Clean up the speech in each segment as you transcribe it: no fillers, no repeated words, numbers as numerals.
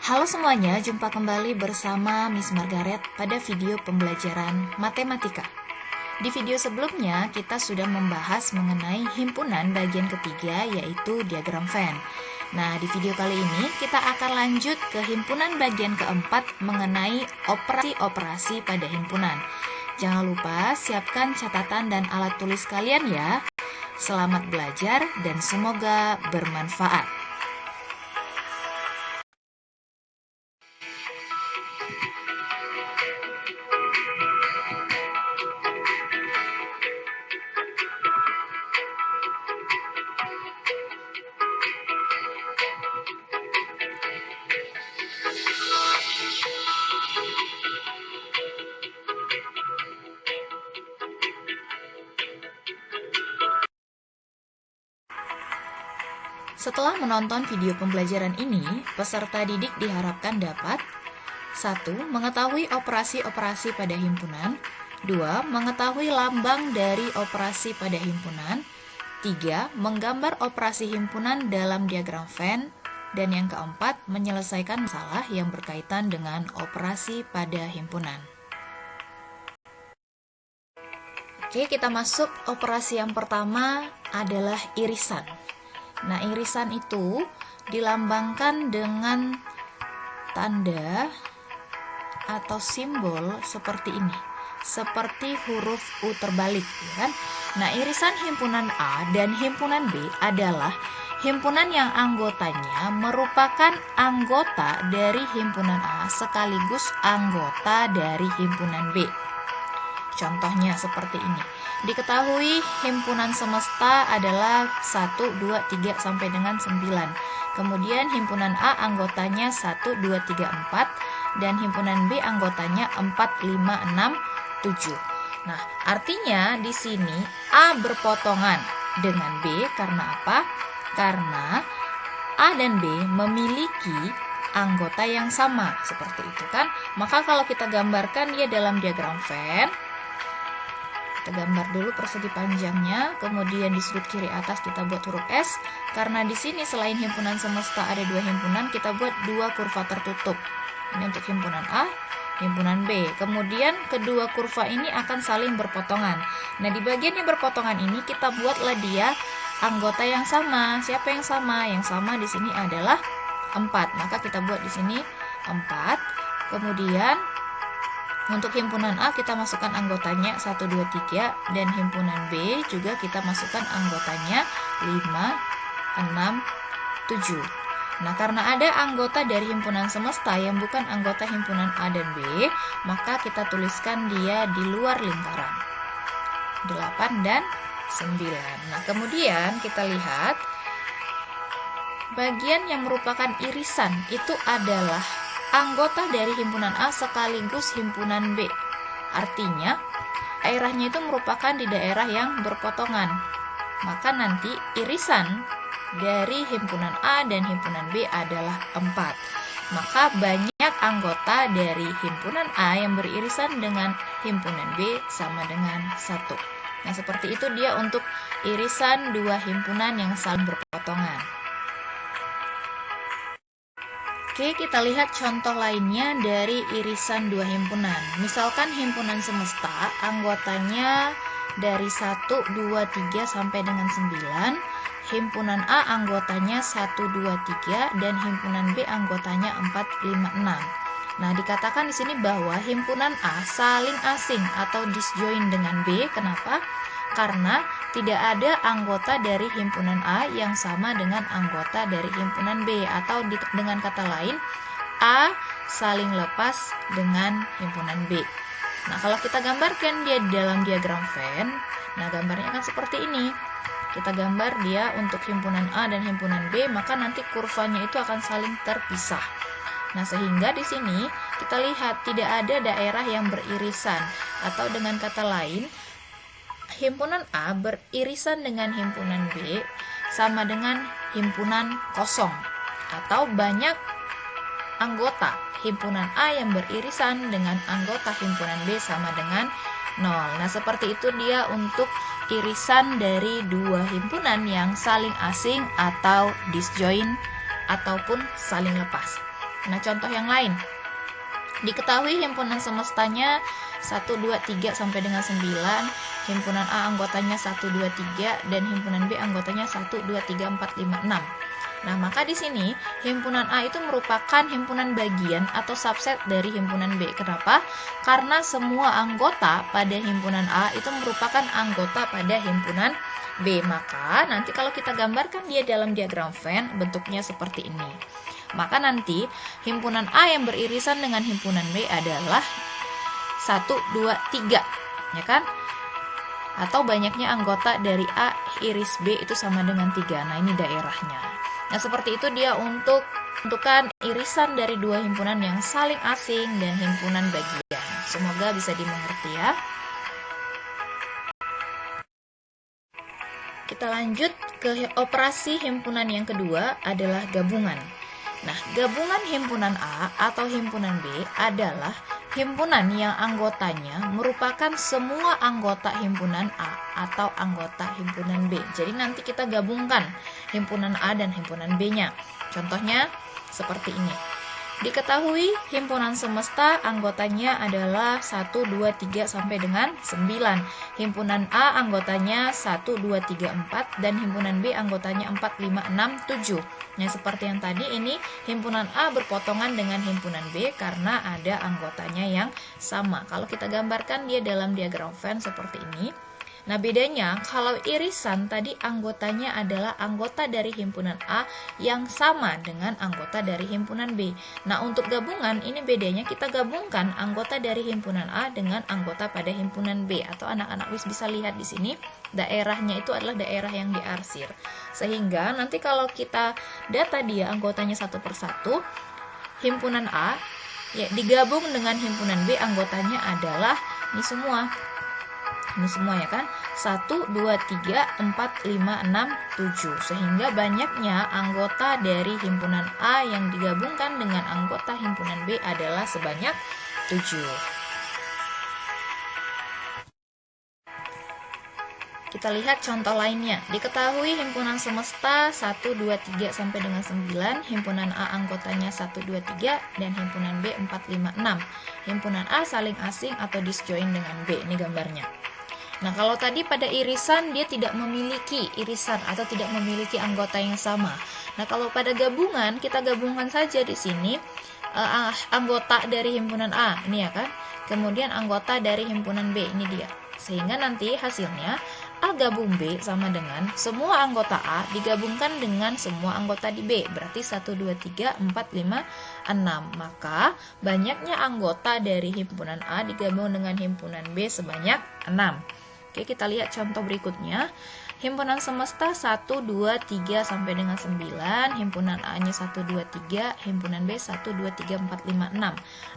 Halo semuanya, jumpa kembali bersama Miss Margaret pada video pembelajaran matematika. Di video sebelumnya, kita sudah membahas mengenai himpunan bagian ketiga, yaitu diagram Venn. Nah, di video kali ini kita akan lanjut ke himpunan bagian keempat mengenai operasi-operasi pada himpunan. Jangan lupa siapkan catatan dan alat tulis kalian ya. Selamat belajar dan semoga bermanfaat. Setelah menonton video pembelajaran ini, peserta didik diharapkan dapat 1. Mengetahui operasi-operasi pada himpunan. 2. Mengetahui lambang dari operasi pada himpunan. 3. Menggambar operasi himpunan dalam diagram Venn. Dan yang keempat, menyelesaikan masalah yang berkaitan dengan operasi pada himpunan. Oke, kita masuk operasi yang pertama adalah irisan. Nah, irisan itu dilambangkan dengan tanda atau simbol seperti ini, seperti huruf U terbalik, ya kan? Nah, irisan himpunan A dan himpunan B adalah himpunan yang anggotanya merupakan anggota dari himpunan A sekaligus anggota dari himpunan B. Contohnya seperti ini. Diketahui himpunan semesta adalah 1, 2, 3 sampai dengan 9. Kemudian himpunan A anggotanya 1, 2, 3, 4 dan himpunan B anggotanya 4, 5, 6, 7. Nah, artinya di sini A berpotongan dengan B karena apa? Karena A dan B memiliki anggota yang sama, seperti itu kan? Maka kalau kita gambarkan dia dalam diagram Venn, kita gambar dulu persegi panjangnya, kemudian di sudut kiri atas kita buat huruf S. Karena di sini selain himpunan semesta ada dua himpunan, kita buat dua kurva tertutup. Ini untuk himpunan A, himpunan B. Kemudian kedua kurva ini akan saling berpotongan. Nah, di bagian yang berpotongan ini kita buatlah dia anggota yang sama. Siapa yang sama? Yang sama di sini adalah 4. Maka kita buat di sini 4. Kemudian untuk himpunan A kita masukkan anggotanya 1, 2, 3 dan himpunan B juga kita masukkan anggotanya 5, 6, 7. Nah, karena ada anggota dari himpunan semesta yang bukan anggota himpunan A dan B, maka kita tuliskan dia di luar lingkaran. 8 dan 9. Nah, kemudian kita lihat bagian yang merupakan irisan itu adalah anggota dari himpunan A sekaligus himpunan B. Artinya, daerahnya itu merupakan di daerah yang berpotongan. Maka nanti irisan dari himpunan A dan himpunan B adalah 4. Maka banyak anggota dari himpunan A yang beririsan dengan himpunan B sama dengan 1. Nah, seperti itu dia untuk irisan dua himpunan yang saling berpotongan. Oke, kita lihat contoh lainnya dari irisan dua himpunan. Misalkan himpunan semesta anggotanya dari 1, 2, 3 sampai dengan 9. Himpunan A anggotanya 1, 2, 3 dan himpunan B anggotanya 4, 5, 6. Nah, dikatakan di sini bahwa himpunan A saling asing atau disjoin dengan B. Kenapa? Karena tidak ada anggota dari himpunan A yang sama dengan anggota dari himpunan B, atau dengan kata lain A saling lepas dengan himpunan B. Nah, kalau kita gambarkan dia dalam diagram Venn, nah gambarnya akan seperti ini. Kita gambar dia untuk himpunan A dan himpunan B, maka nanti kurvanya itu akan saling terpisah. Nah, sehingga di sini kita lihat tidak ada daerah yang beririsan, atau dengan kata lain himpunan A beririsan dengan himpunan B sama dengan himpunan kosong, atau banyak anggota himpunan A yang beririsan dengan anggota himpunan B sama dengan 0. Nah, seperti itu dia untuk irisan dari dua himpunan yang saling asing atau disjoin ataupun saling lepas. Nah, contoh yang lain. Diketahui himpunan semestanya 1, 2, 3 sampai dengan 9, himpunan A anggotanya 1, 2, 3, dan himpunan B anggotanya 1, 2, 3, 4, 5, 6. Nah, maka di sini himpunan A itu merupakan himpunan bagian atau subset dari himpunan B. Kenapa? Karena semua anggota pada himpunan A itu merupakan anggota pada himpunan B. Maka nanti kalau kita gambarkan dia dalam diagram Venn, bentuknya seperti ini. Maka nanti himpunan A yang beririsan dengan himpunan B adalah 1, 2, 3, ya kan? Atau banyaknya anggota dari A iris B itu sama dengan 3. Nah, ini daerahnya. Nah, seperti itu dia untuk menentukan irisan dari dua himpunan yang saling asing dan himpunan bagian. Semoga bisa dimengerti ya. Kita lanjut ke operasi himpunan yang kedua adalah gabungan. Nah, gabungan himpunan A atau himpunan B adalah himpunan yang anggotanya merupakan semua anggota himpunan A atau anggota himpunan B. Jadi nanti kita gabungkan himpunan A dan himpunan B-nya. Contohnya seperti ini. Diketahui himpunan semesta anggotanya adalah 1, 2, 3 sampai dengan 9. Himpunan A anggotanya 1, 2, 3, 4 dan himpunan B anggotanya 4, 5, 6, 7. Nah, seperti yang tadi ini himpunan A berpotongan dengan himpunan B karena ada anggotanya yang sama. Kalau kita gambarkan dia dalam diagram Venn seperti ini. Nah, bedanya kalau irisan tadi anggotanya adalah anggota dari himpunan A yang sama dengan anggota dari himpunan B. Nah, untuk gabungan ini bedanya kita gabungkan anggota dari himpunan A dengan anggota pada himpunan B. Atau anak-anak bisa lihat di sini daerahnya itu adalah daerah yang diarsir. Sehingga nanti kalau kita data dia anggotanya satu persatu, himpunan A ya digabung dengan himpunan B anggotanya adalah ini semua ya kan, 1, 2, 3, 4, 5, 6, 7. Sehingga banyaknya anggota dari himpunan A yang digabungkan dengan anggota himpunan B adalah sebanyak 7. Kita lihat contoh lainnya. Diketahui himpunan semesta 1, 2, 3 sampai dengan 9, himpunan A anggotanya 1, 2, 3 dan himpunan B 4, 5, 6. Himpunan A saling asing atau disjoin dengan B. Ini gambarnya. Nah, kalau tadi pada irisan dia tidak memiliki irisan atau tidak memiliki anggota yang sama. Nah, kalau pada gabungan kita gabungkan saja di sini anggota dari himpunan A, ini ya kan. Kemudian anggota dari himpunan B, ini dia. Sehingga nanti hasilnya A gabung B sama dengan semua anggota A digabungkan dengan semua anggota di B. Berarti 1, 2, 3, 4, 5, 6. Maka banyaknya anggota dari himpunan A digabung dengan himpunan B sebanyak 6. Oke, kita lihat contoh berikutnya. Himpunan semesta 1, 2, 3 sampai dengan 9, himpunan A-nya 1, 2, 3, himpunan B 1, 2, 3, 4, 5, 6.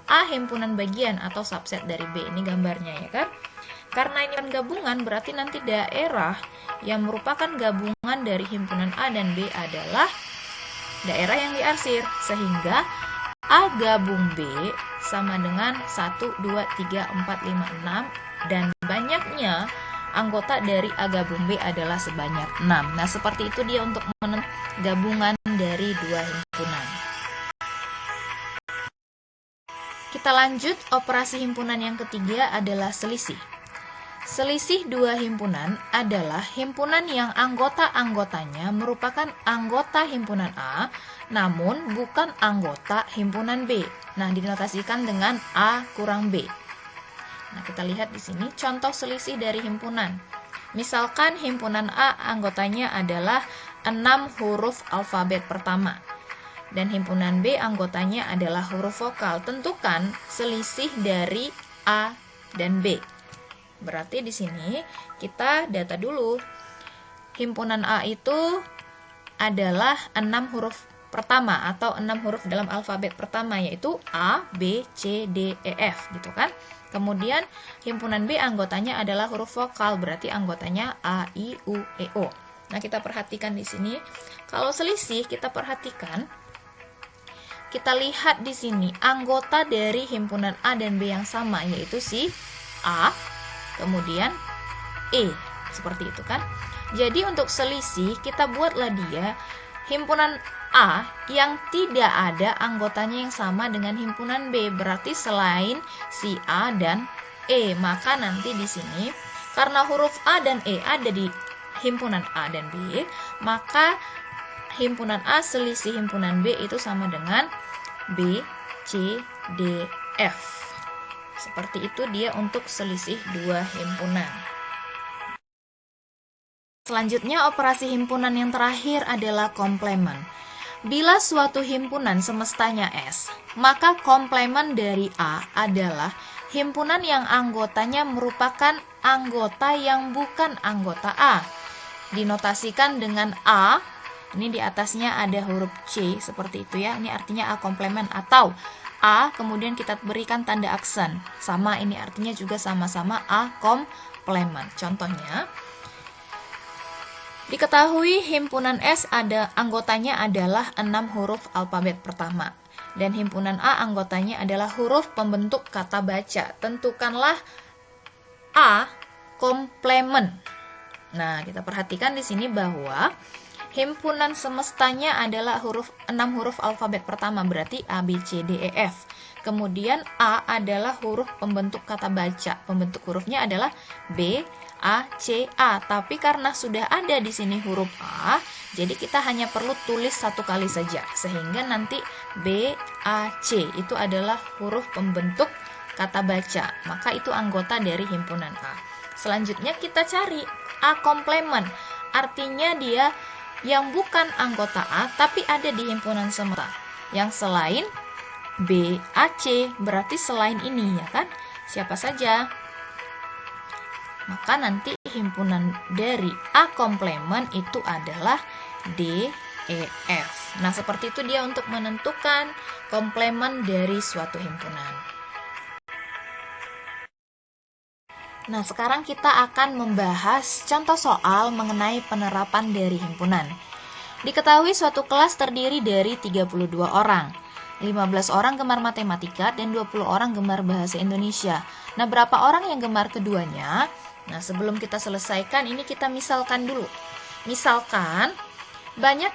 A himpunan bagian atau subset dari B. Ini gambarnya ya kan. Karena ini gabungan berarti nanti daerah yang merupakan gabungan dari himpunan A dan B adalah daerah yang diarsir. Sehingga A gabung B sama dengan 1, 2, 3, 4, 5, 6 dan banyaknya anggota dari A gabung B adalah sebanyak 6. Nah, seperti itu dia untuk menentukan gabungan dari dua himpunan. Kita lanjut, operasi himpunan yang ketiga adalah selisih. Selisih dua himpunan adalah himpunan yang anggota-anggotanya merupakan anggota himpunan A, namun bukan anggota himpunan B. Nah, dinotasikan dengan A kurang B. Nah, kita lihat di sini contoh selisih dari himpunan. Misalkan himpunan A anggotanya adalah 6 huruf alfabet pertama dan himpunan B anggotanya adalah huruf vokal. Tentukan selisih dari A dan B. Berarti di sini kita data dulu. Himpunan A itu adalah 6 huruf pertama atau 6 huruf dalam alfabet pertama, yaitu A, B, C, D, E, F gitu kan. Kemudian himpunan B anggotanya adalah huruf vokal, berarti anggotanya A, I, U, E, O. Nah, kita perhatikan di sini. Kalau selisih kita perhatikan, kita lihat di sini anggota dari himpunan A dan B yang sama, yaitu si A, kemudian E, seperti itu kan. Jadi untuk selisih kita buatlah dia himpunan A yang tidak ada anggotanya yang sama dengan himpunan B, berarti selain si A dan E. Maka nanti di sini karena huruf A dan E ada di himpunan A dan B, maka himpunan A selisih himpunan B itu sama dengan B, C, D, F. Seperti itu dia untuk selisih dua himpunan. Selanjutnya operasi himpunan yang terakhir adalah komplement. Bila suatu himpunan semestanya S, maka komplement dari A adalah himpunan yang anggotanya merupakan anggota yang bukan anggota A. Dinotasikan dengan A, ini di atasnya ada huruf C seperti itu ya. Ini artinya A komplement atau A kemudian kita berikan tanda aksen. Sama, ini artinya juga sama-sama A komplement. Contohnya, diketahui himpunan S ada anggotanya adalah 6 huruf alfabet pertama dan himpunan A anggotanya adalah huruf pembentuk kata baca. Tentukanlah A komplement. Nah, kita perhatikan di sini bahwa himpunan semestanya adalah 6 huruf alfabet pertama, berarti A, B, C, D, E, F. Kemudian A adalah huruf pembentuk kata baca. Pembentuk hurufnya adalah B, A, C, A. Tapi karena sudah ada di sini huruf A, jadi kita hanya perlu tulis satu kali saja. Sehingga nanti B, A, C itu adalah huruf pembentuk kata baca. Maka itu anggota dari himpunan A. Selanjutnya kita cari A komplement. Artinya dia yang bukan anggota A, tapi ada di himpunan semesta. Yang selain B, A, C, berarti selain ini ya kan? Siapa saja? Maka nanti himpunan dari A komplement itu adalah D, E, F. Nah, seperti itu dia untuk menentukan komplement dari suatu himpunan. Nah, sekarang kita akan membahas contoh soal mengenai penerapan dari himpunan. Diketahui suatu kelas terdiri dari 32 orang. 15 orang gemar matematika dan 20 orang gemar bahasa Indonesia. Nah, berapa orang yang gemar keduanya? Nah, sebelum kita selesaikan, ini kita misalkan dulu. Misalkan, banyak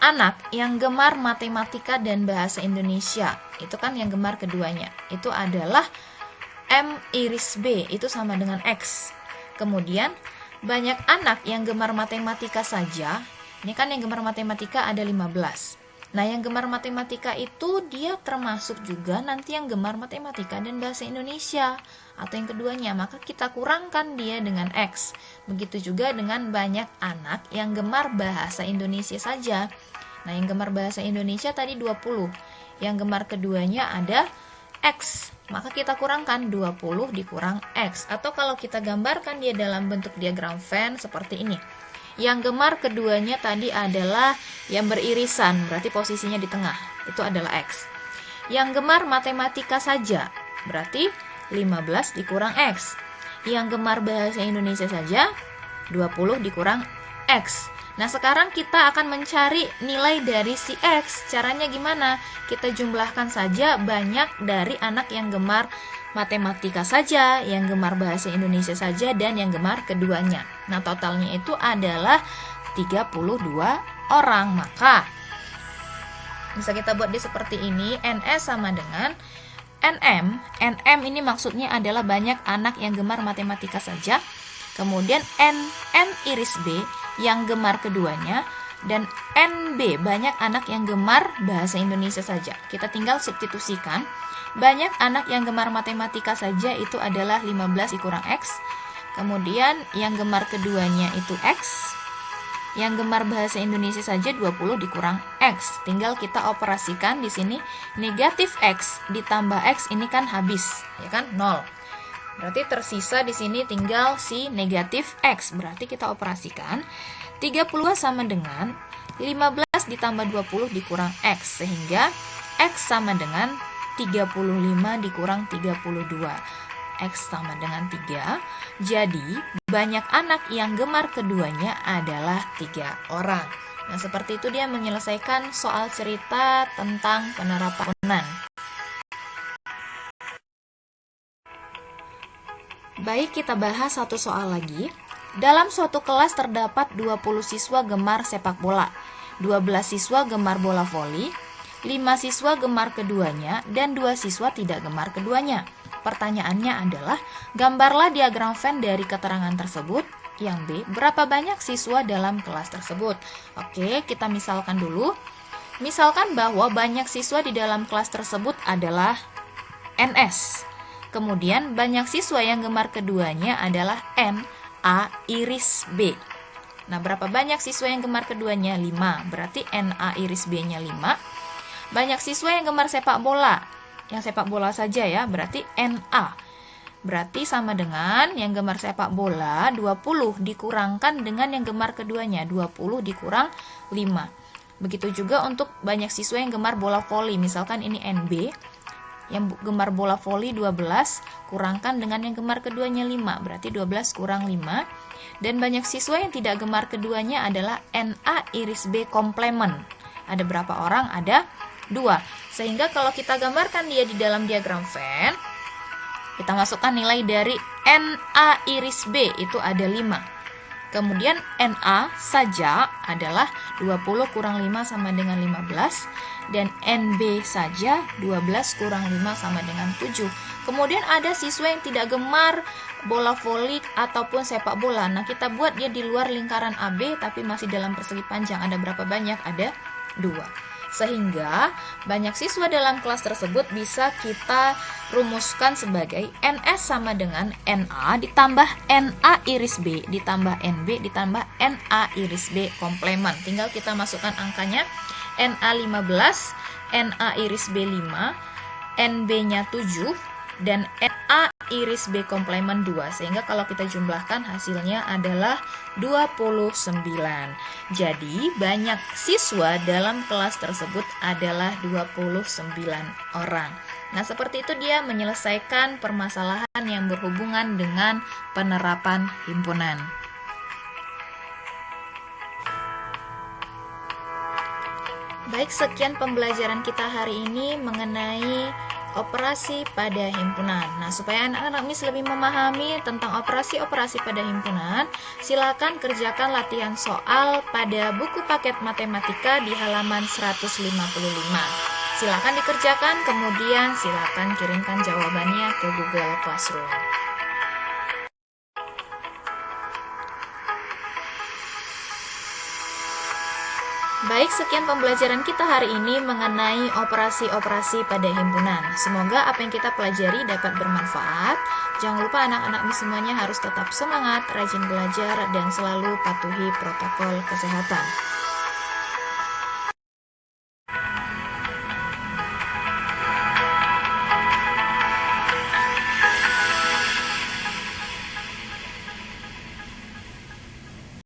anak yang gemar matematika dan bahasa Indonesia. Itu kan yang gemar keduanya. Itu adalah M iris B, itu sama dengan X. Kemudian, banyak anak yang gemar matematika saja. Ini kan yang gemar matematika ada 15. Nah, yang gemar matematika itu dia termasuk juga nanti yang gemar matematika dan bahasa Indonesia atau yang keduanya, maka kita kurangkan dia dengan X. Begitu juga dengan banyak anak yang gemar bahasa Indonesia saja. Nah, yang gemar bahasa Indonesia tadi 20. Yang gemar keduanya ada X. Maka kita kurangkan 20 dikurang X. Atau kalau kita gambarkan dia dalam bentuk diagram Venn seperti ini. Yang gemar keduanya tadi adalah yang beririsan, berarti posisinya di tengah, itu adalah X. Yang gemar matematika saja, berarti 15 dikurang X. Yang gemar bahasa Indonesia saja, 20 dikurang X. Nah, sekarang kita akan mencari nilai dari si X. Caranya gimana? Kita jumlahkan saja banyak dari anak yang gemar matematika saja, yang gemar bahasa Indonesia saja, dan yang gemar keduanya. Nah, totalnya itu adalah 32 orang. Maka bisa kita buat dia seperti ini. NS sama dengan NM. NM ini maksudnya adalah banyak anak yang gemar matematika saja. Kemudian N iris B yang gemar keduanya, dan NB banyak anak yang gemar bahasa Indonesia saja. Kita tinggal substitusikan. Banyak anak yang gemar matematika saja itu adalah 15 dikurang X. Kemudian yang gemar keduanya itu X. Yang gemar bahasa Indonesia saja 20 dikurang X. Tinggal kita operasikan di sini negatif X ditambah X ini kan habis, ya kan? 0. Berarti tersisa di sini tinggal si negatif X. Berarti kita operasikan 30 sama dengan 15 ditambah 20 dikurang X. Sehingga X sama dengan 35 dikurang 32. X sama dengan 3. Jadi, banyak anak yang gemar keduanya adalah 3 orang. Nah, seperti itu dia menyelesaikan soal cerita tentang penerapan. Baik, kita bahas satu soal lagi. Dalam suatu kelas terdapat 20 siswa gemar sepak bola. 12 siswa gemar bola voli, 5 siswa gemar keduanya, dan 2 siswa tidak gemar keduanya. Pertanyaannya adalah, gambarlah diagram Venn dari keterangan tersebut. Yang B, berapa banyak siswa dalam kelas tersebut? Oke, kita misalkan dulu. Misalkan bahwa banyak siswa di dalam kelas tersebut adalah NS. Kemudian banyak siswa yang gemar keduanya adalah NA iris B. Nah, berapa banyak siswa yang gemar keduanya? 5. Berarti NA iris B-nya 5. Banyak siswa yang gemar sepak bola. Yang sepak bola saja ya, berarti NA. Berarti sama dengan yang gemar sepak bola 20 dikurangkan dengan yang gemar keduanya, 20 dikurang 5. Begitu juga untuk banyak siswa yang gemar bola voli. Misalkan ini NB. Yang gemar bola voli 12 kurangkan dengan yang gemar keduanya 5, berarti 12 kurang 5. Dan banyak siswa yang tidak gemar keduanya adalah NA iris B komplement. Ada berapa orang? Ada 2. Sehingga kalau kita gambarkan dia di dalam diagram Venn, kita masukkan nilai dari NA iris B itu ada 5. Kemudian NA saja adalah 20 kurang 5 sama dengan 15. Dan NB saja 12 kurang 5 sama dengan 7. Kemudian ada siswa yang tidak gemar bola voli ataupun sepak bola. Nah, kita buat dia di luar lingkaran AB tapi masih dalam persegi panjang. Ada berapa banyak? Ada 2. Sehingga banyak siswa dalam kelas tersebut bisa kita rumuskan sebagai NS sama dengan NA ditambah NA iris B ditambah NB ditambah NA iris B komplement. Tinggal kita masukkan angkanya. NA 15, NA iris B 5, NB-nya 7, dan NA iris B komplement 2. Sehingga kalau kita jumlahkan hasilnya adalah 29. Jadi banyak siswa dalam kelas tersebut adalah 29 orang. Nah, seperti itu dia menyelesaikan permasalahan yang berhubungan dengan penerapan himpunan. Baik, sekian pembelajaran kita hari ini mengenai operasi pada himpunan. Nah, supaya anak-anak Miss lebih memahami tentang operasi-operasi pada himpunan, silakan kerjakan latihan soal pada buku paket matematika di halaman 155. Silakan dikerjakan, kemudian silakan kirimkan jawabannya ke Google Classroom. Baik, sekian pembelajaran kita hari ini mengenai operasi-operasi pada himpunan. Semoga apa yang kita pelajari dapat bermanfaat. Jangan lupa anak-anak semuanya harus tetap semangat, rajin belajar, dan selalu patuhi protokol kesehatan.